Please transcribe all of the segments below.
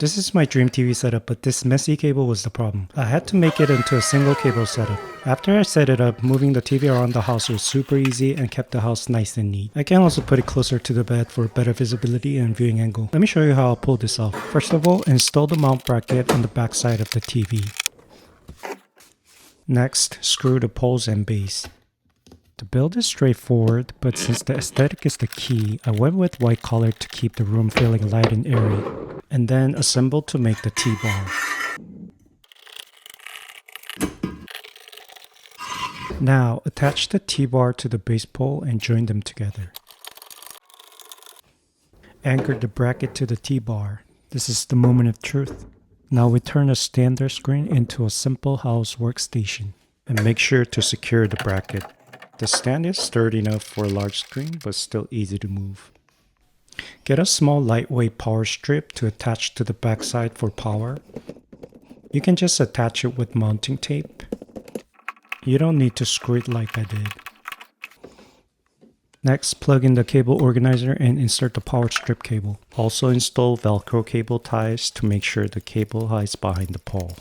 This is my dream TV setup, but this messy cable was the problem. I had to make it into a single cable setup. After I set it up, moving the TV around the house was super easy and kept the house nice and neat. I can also put it closer to the bed for better visibility and viewing angle. Let me show you how I'll pull this off. First of all, install the mount bracket on the back side of the TV. Next, screw the poles and base. The build is straightforward, but since the aesthetic is the key, I went with white color to keep the room feeling light and airy, and then assemble to make the T-bar. Now, attach the T-bar to the base pole and join them together. Anchor the bracket to the T-bar. This is the moment of truth. Now we turn a standard screen into a simple house workstation, and make sure to secure the bracket. The stand is sturdy enough for a large screen, but still easy to move. Get a small lightweight power strip to attach to the backside for power. You can just attach it with mounting tape. You don't need to screw it like I did. Next, plug in the cable organizer and insert the power strip cable. Also install Velcro cable ties to make sure the cable hides behind the pole.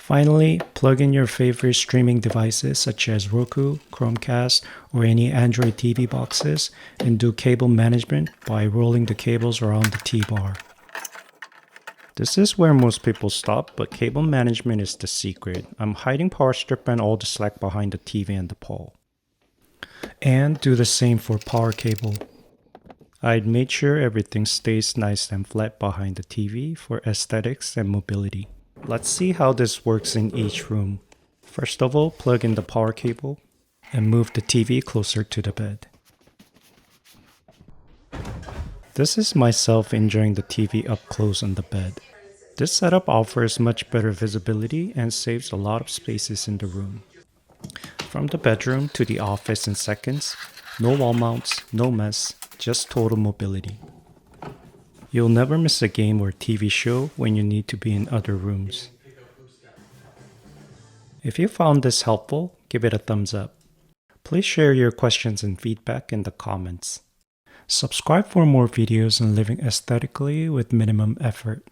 Finally, plug in your favorite streaming devices such as Roku, Chromecast, or any Android TV boxes and do cable management by rolling the cables around the T-bar. This is where most people stop, but cable management is the secret. I'm hiding power strip and all the slack behind the TV and the pole. And do the same for power cable. I'd made sure everything stays nice and flat behind the TV for aesthetics and mobility. Let's see how this works in each room. First of all, plug in the power cable and move the TV closer to the bed. This is myself enjoying the TV up close on the bed. This setup offers much better visibility and saves a lot of spaces in the room. From the bedroom to the office in seconds, no wall mounts, no mess, just total mobility. You'll never miss a game or TV show when you need to be in other rooms. If you found this helpful, give it a thumbs up. Please share your questions and feedback in the comments. Subscribe for more videos on living aesthetically with minimum effort.